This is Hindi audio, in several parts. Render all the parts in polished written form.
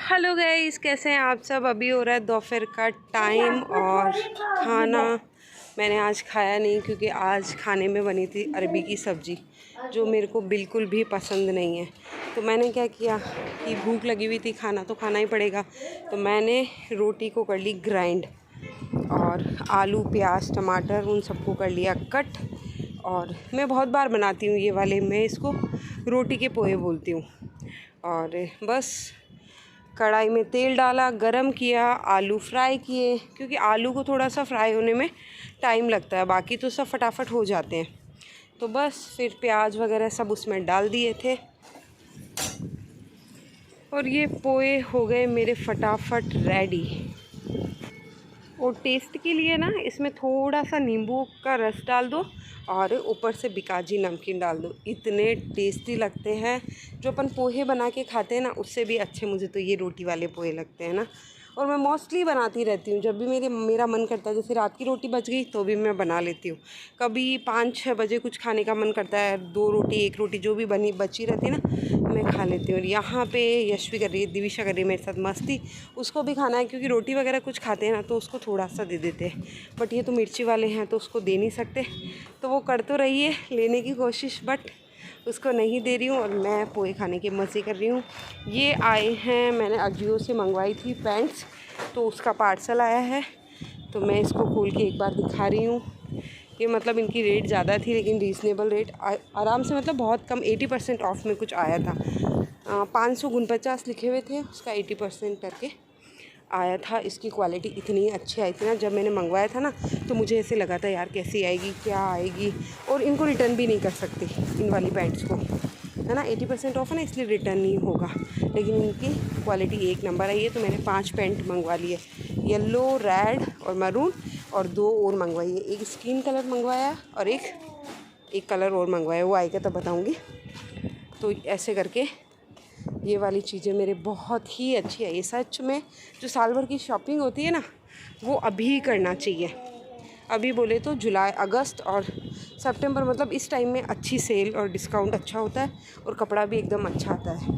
हेलो गाइस, कैसे हैं आप सब। अभी हो रहा है दोपहर का टाइम और खाना मैंने आज खाया नहीं क्योंकि आज खाने में बनी थी अरबी की सब्ज़ी जो मेरे को बिल्कुल भी पसंद नहीं है। तो मैंने क्या किया कि भूख लगी हुई थी, खाना तो खाना ही पड़ेगा, तो मैंने रोटी को कर ली ग्राइंड और आलू प्याज टमाटर उन सबको कर लिया कट। और मैं बहुत बार बनाती हूँ ये वाले, मैं इसको रोटी के पोहे बोलती हूँ। और बस कढ़ाई में तेल डाला, गरम किया, आलू फ्राई किए क्योंकि आलू को थोड़ा सा फ्राई होने में टाइम लगता है, बाकी तो सब फटाफट हो जाते हैं। तो बस फिर प्याज वगैरह सब उसमें डाल दिए थे और ये पोहे हो गए मेरे फटाफट रेडी। और टेस्ट के लिए ना इसमें थोड़ा सा नींबू का रस डाल दो और ऊपर से बिकाजी नमकीन डाल दो, इतने टेस्टी लगते हैं। जो अपन पोहे बना के खाते हैं ना उससे भी अच्छे मुझे तो ये रोटी वाले पोहे लगते हैं ना। और मैं मोस्टली बनाती रहती हूँ, जब भी मेरा मन करता है, जैसे रात की रोटी बच गई तो भी मैं बना लेती हूँ। कभी 5-6 बजे कुछ खाने का मन करता है, 2 रोटी 1 रोटी जो भी बची रहती है ना मैं खा लेती हूँ। और यहाँ पे यशवी कर रही है, दिविशा कर रही है मेरे साथ मस्ती, उसको भी खाना है क्योंकि रोटी वगैरह कुछ खाते हैं ना तो उसको थोड़ा सा दे देते हैं, बट ये तो मिर्ची वाले हैं तो उसको दे नहीं सकते, तो वो कर तो रही है लेने की कोशिश बट उसको नहीं दे रही हूँ और मैं पोहे खाने के मज़े कर रही हूँ। ये आए हैं, मैंने अजियो से मंगवाई थी पैंट्स, तो उसका पार्सल आया है, तो मैं इसको खोल के एक बार दिखा रही हूँ। ये मतलब इनकी रेट ज़्यादा थी लेकिन रीज़नेबल रेट, आराम से मतलब बहुत कम 80% ऑफ में कुछ आया था। 549 लिखे हुए थे, उसका 80% करके आया था। इसकी क्वालिटी इतनी अच्छी आई थी ना, जब मैंने मंगवाया था ना तो मुझे ऐसे लगा था यार कैसी आएगी क्या आएगी, और इनको रिटर्न भी नहीं कर सकती इन वाली पैंट्स को, है ना। 80% ऑफ है ना इसलिए रिटर्न नहीं होगा, लेकिन इनकी क्वालिटी एक नंबर आई है। तो मैंने 5 पैंट मंगवा लिए, येलो रेड और मरून, और 2 और मंगवाई है, एक स्किन कलर मंगवाया और एक कलर और मंगवाया, वो आएगा तब बताऊँगी। तो ऐसे करके ये वाली चीज़ें मेरे बहुत ही अच्छी है। ये सच में जो साल भर की शॉपिंग होती है ना वो अभी करना चाहिए। अभी बोले तो जुलाई अगस्त और सितंबर, मतलब इस टाइम में अच्छी सेल और डिस्काउंट अच्छा होता है और कपड़ा भी एकदम अच्छा आता है।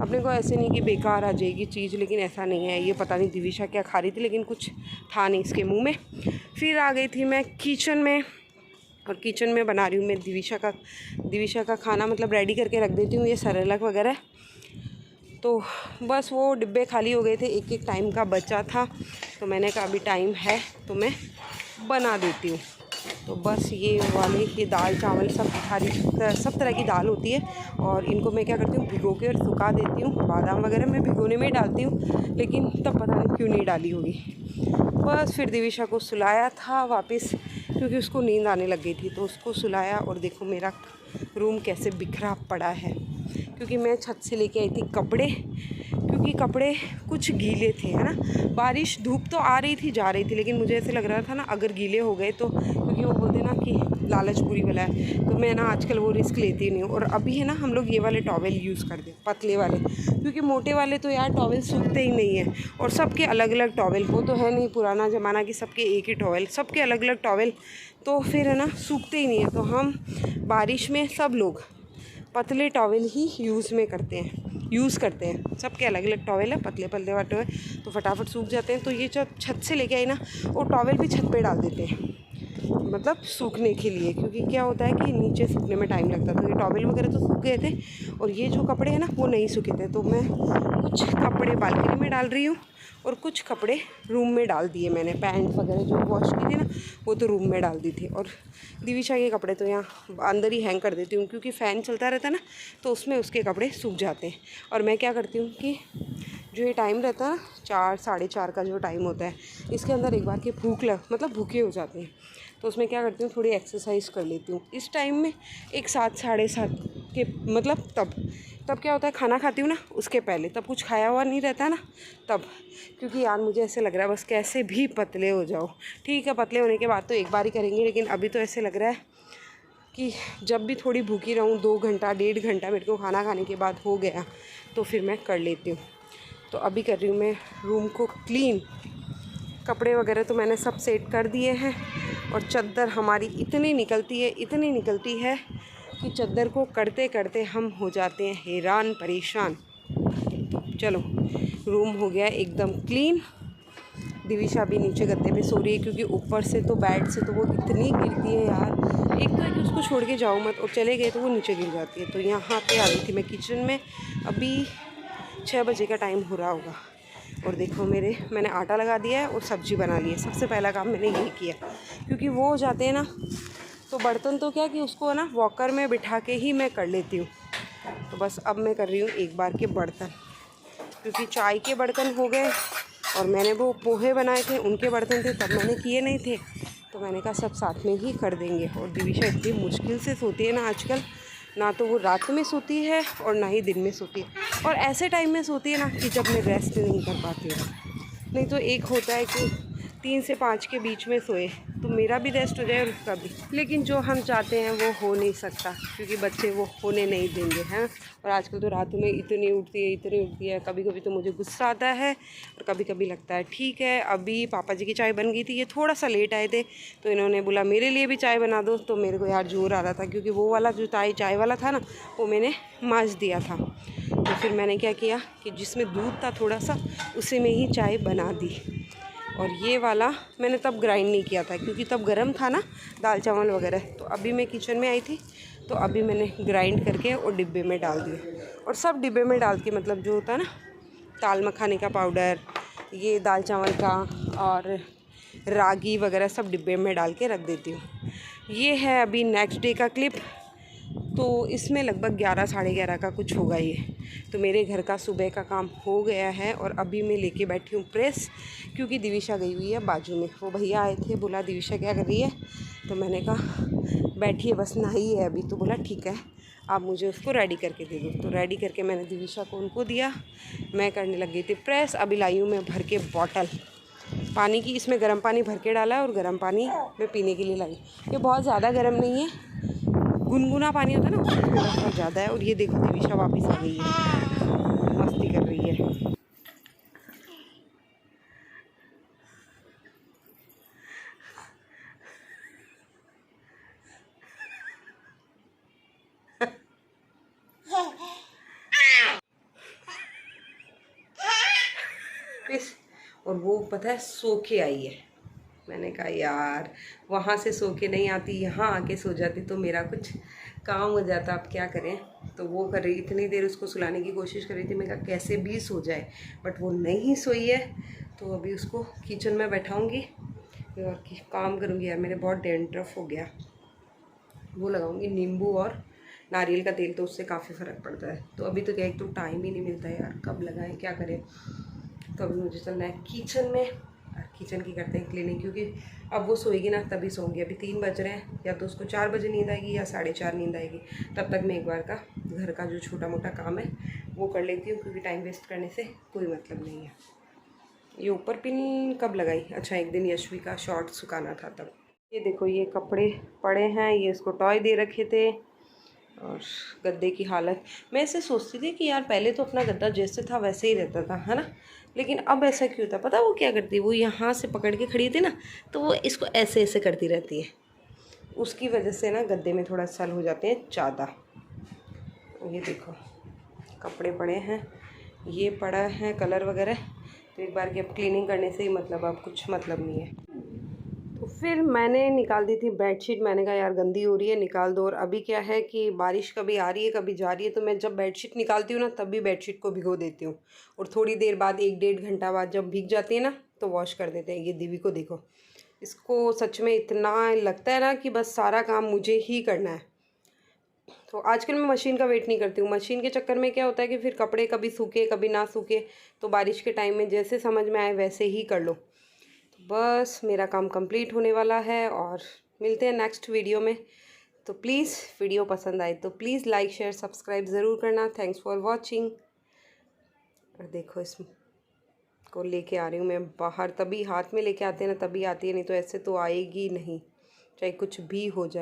अपने को ऐसे नहीं कि बेकार आ जाएगी चीज़, लेकिन ऐसा नहीं है। ये पता नहीं दिविशा क्या खा रही थी लेकिन कुछ था नहीं इसके मुँह में। फिर आ गई थी मैं किचन में, और किचन में बना रही हूँ मैं दिविशा का खाना, मतलब रेडी करके रख देती हूँ ये सेरेलैक वगैरह। तो बस वो डिब्बे खाली हो गए थे, एक टाइम का बचा था, तो मैंने कहा अभी टाइम है तो मैं बना देती हूँ। तो बस ये दाल चावल सब तरह की दाल होती है, और इनको मैं क्या करती हूँ भिगो के और सुखा देती हूँ। बादाम वगैरह मैं भिगोने में ही डालती हूँ, लेकिन तब पता नहीं क्यों नहीं डाली होगी। बस फिर दिविशा को सुलाया था वापस क्योंकि उसको नींद आने लग गई थी, तो उसको सुलाया। और देखो मेरा रूम कैसे बिखरा पड़ा है, क्योंकि मैं छत से लेके आई थी कपड़े, क्योंकि कपड़े कुछ गीले थे, है ना। बारिश धूप तो आ रही थी जा रही थी, लेकिन मुझे ऐसे लग रहा था ना अगर गीले हो गए तो, क्योंकि वो बोलते ना कि लालच बुरी वाला है, तो मैं ना आजकल वो रिस्क लेती नहीं हूँ। और अभी है ना हम लोग ये वाले टॉवेल यूज़ करते हैं, पतले वाले, क्योंकि मोटे वाले तो यार टॉवेल सूखते ही नहीं है, और सबके अलग अलग टॉवेल, वो तो है नहीं पुराना ज़माना कि सबके एक ही टॉवेल, सबके अलग अलग टॉवेल, तो फिर है ना सूखते ही नहीं है। तो हम बारिश में सब लोग पतले टॉवेल ही यूज़ करते हैं। सबके अलग अलग टॉवेल है, पतले पतले वाले टॉवेल, तो फटाफट सूख जाते हैं। तो ये जब छत से लेके आई ना, वो टॉवेल भी छत पे डाल देते हैं, मतलब सूखने के लिए, क्योंकि क्या होता है कि नीचे सूखने में टाइम लगता है। तो ये टॉवेल वगैरह तो सूख गए थे, और ये जो कपड़े हैं ना वो नहीं सूखे थे, तो मैं कुछ कपड़े बालकनी में डाल रही हूँ और कुछ कपड़े रूम में डाल दिए मैंने। पैंट वगैरह जो वॉश की थी ना वो तो रूम में डाल दी थी, और दिविशा के कपड़े तो यहाँ अंदर ही हैंग कर देती हूँ, क्योंकि फ़ैन चलता रहता है ना तो उसमें उसके कपड़े सूख जाते हैं। और मैं क्या करती हूँ कि जो ये टाइम रहता है 4 साढ़े 4 का जो टाइम होता है, इसके अंदर एक बार के मतलब भूखे हो जाते हैं, तो उसमें क्या करती हूँ थोड़ी एक्सरसाइज कर लेती हूँ इस टाइम में। 7 साढ़े 7 के मतलब तब क्या होता है, खाना खाती हूँ ना उसके पहले, तब कुछ खाया हुआ नहीं रहता ना तब, क्योंकि यार मुझे ऐसे लग रहा है बस कैसे भी पतले हो जाओ। ठीक है, पतले होने के बाद तो एक बार ही करेंगे, लेकिन अभी तो ऐसे लग रहा है कि जब भी थोड़ी भूखी रहूँ 2 घंटा 1.5 घंटा मेरे को खाना खाने के बाद हो गया तो फिर मैं कर लेती हूँ। तो अभी कर रही हूँ मैं रूम को क्लीन, कपड़े वगैरह तो मैंने सब सेट कर दिए हैं, और चद्दर हमारी इतनी निकलती है कि चद्दर को करते करते हम हो जाते हैं हैरान परेशान। तो चलो रूम हो गया एकदम क्लीन। दिविशा भी नीचे गद्दे पे सो रही है क्योंकि ऊपर से तो बेड से तो वो इतनी गिरती है यार। एक तो है कि उसको छोड़ के जाओ मत, और चले गए तो वो नीचे गिर जाती है। तो यहाँ पे आ गई थी मैं किचन में। अभी 6 बजे का टाइम हो रहा होगा और देखो मैंने आटा लगा दिया है और सब्ज़ी बना ली है। सबसे पहला काम मैंने यही किया क्योंकि वो हो जाते हैं ना, तो बर्तन तो क्या कि उसको ना वॉकर में बिठा के ही मैं कर लेती हूँ। तो बस अब मैं कर रही हूँ एक बार के बर्तन, क्योंकि चाय के बर्तन हो गए और मैंने वो पोहे बनाए थे उनके बर्तन थे, तब मैंने किए नहीं थे। तो मैंने कहा सब साथ में ही कर देंगे। और दिविशा इतनी मुश्किल से सोती है ना आजकल, ना तो वो रात में सोती है और ना ही दिन में सोती है। और ऐसे टाइम में सोती है ना कि जब मैं रेस्ट नहीं कर पाती हूँ। नहीं तो एक होता है कि 3 से 5 के बीच में सोए तो मेरा भी रेस्ट हो जाए और उसका भी। लेकिन जो हम चाहते हैं वो हो नहीं सकता क्योंकि बच्चे वो होने नहीं देंगे हैं। और आजकल तो रात में इतनी उठती है। कभी कभी तो मुझे गुस्सा आता है और कभी कभी लगता है ठीक है। अभी पापा जी की चाय बन गई थी, ये थोड़ा सा लेट आए थे तो इन्होंने बोला मेरे लिए भी चाय बना दो। तो मेरे को यार जोर आ रहा था क्योंकि वो वाला जो चाय वाला था ना वो मैंने मांज दिया था। तो फिर मैंने क्या किया कि जिसमें दूध था थोड़ा सा उसी में ही चाय बना दी। और ये वाला मैंने तब ग्राइंड नहीं किया था क्योंकि तब गर्म था ना दाल चावल वगैरह। तो अभी मैं किचन में आई थी तो अभी मैंने ग्राइंड करके और डिब्बे में डाल दिए। और सब डिब्बे में डाल के मतलब जो होता है ना दाल मखाने का पाउडर, ये दाल चावल का और रागी वगैरह सब डिब्बे में डाल के रख देती हूँ। ये है अभी नेक्स्ट डे का क्लिप। तो इसमें लगभग 11 साढ़े 11 का कुछ होगा ये। तो मेरे घर का सुबह का काम हो गया है और अभी मैं लेके बैठी हूँ प्रेस, क्योंकि दिविशा गई हुई है बाजू में। वो भैया आए थे, बोला दिविशा क्या कर रही है, तो मैंने कहा बैठी है बस नहाई है अभी। तो बोला ठीक है आप मुझे उसको रेडी करके दे दो। तो रेडी करके मैंने दिविशा को उनको दिया, मैं करने लग गई थी प्रेस। अभी लाई हूँ मैं भर के बॉटल पानी की, इसमें गर्म पानी भर के डाला है और गर्म पानी मैं पीने के लिए लाई। ये बहुत ज़्यादा गर्म नहीं है, गुनगुना पानी होता है ना उससे थोड़ा सा ज़्यादा है। और ये देखो दिविशा वापस आ गई है, मस्ती कर रही है। और वो पता है सो के आई है। मैंने कहा यार वहाँ से सो के नहीं आती, यहाँ आके सो जाती तो मेरा कुछ काम हो जाता। अब क्या करें। तो वो कर रही, इतनी देर उसको सुलाने की कोशिश कर रही थी। मैं कहा कैसे भी सो जाए, बट वो नहीं सोई है। तो अभी उसको किचन में बैठाऊंगी और काम करूँगी। यार मेरे बहुत डैंड्रफ हो गया, वो लगाऊंगी नींबू और नारियल का तेल, तो उससे काफ़ी फ़र्क पड़ता है। तो अभी तो क्या, एक तो टाइम ही नहीं मिलता है यार, कब लगाएं क्या करें। तो अभी मुझे चलना है किचन में, किचन की करते हैं क्लीनिंग, क्योंकि अब वो सोएगी ना तभी सोऊंगी। अभी 3 बज रहे हैं, या तो उसको 4 बजे नींद आएगी या 4:30 नींद आएगी। तब तक मैं एक बार का घर का जो छोटा मोटा काम है वो कर लेती हूँ, क्योंकि टाइम वेस्ट करने से कोई मतलब नहीं है। ये ऊपर पिन कब लगाई, अच्छा एक दिन यशवी का शॉर्ट सुखाना था तब। ये देखो ये कपड़े पड़े हैं, ये इसको टॉय दे रखे थे। और गद्दे की हालत, मैं ऐसे सोचती थी कि यार पहले तो अपना गद्दा जैसे था वैसे ही रहता था, है ना। लेकिन अब ऐसा क्यों था पता, वो क्या करती है, वो यहाँ से पकड़ के खड़ी थी ना, तो वो इसको ऐसे ऐसे करती रहती है। उसकी वजह से ना गद्दे में थोड़ा सल हो जाते हैं ज़्यादा। ये देखो कपड़े पड़े हैं, ये पड़ा है कलर वगैरह। तो एक बार की अब क्लीनिंग करने से ही मतलब अब कुछ मतलब नहीं है। तो फिर मैंने निकाल दी थी बेडशीट। मैंने कहा यार गंदी हो रही है, निकाल दो। और अभी क्या है कि बारिश कभी आ रही है कभी जा रही है, तो मैं जब बेडशीट निकालती हूँ ना तब भी बेडशीट को भिगो देती हूँ। और थोड़ी देर बाद 1-1.5 घंटा बाद जब भीग जाती है ना तो वॉश कर देते हैं। ये दिवी को देखो, इसको सच में इतना लगता है ना कि बस सारा काम मुझे ही करना है। तो आजकल मैं मशीन का वेट नहीं करती हूँ। मशीन के चक्कर में क्या होता है कि फिर कपड़े कभी सूखे कभी ना सूखे, तो बारिश के टाइम में जैसे समझ में आए वैसे ही कर लो। तो बस मेरा काम कंप्लीट होने वाला है और मिलते हैं नेक्स्ट वीडियो में। तो प्लीज़ वीडियो पसंद आए तो प्लीज़ लाइक शेयर सब्सक्राइब ज़रूर करना। Thanks for watching. और देखो इसको लेके आ रही हूँ मैं बाहर, तभी हाथ में लेके आते हैं ना तभी आती है, नहीं तो ऐसे तो आएगी नहीं, चाहे कुछ भी हो जाए।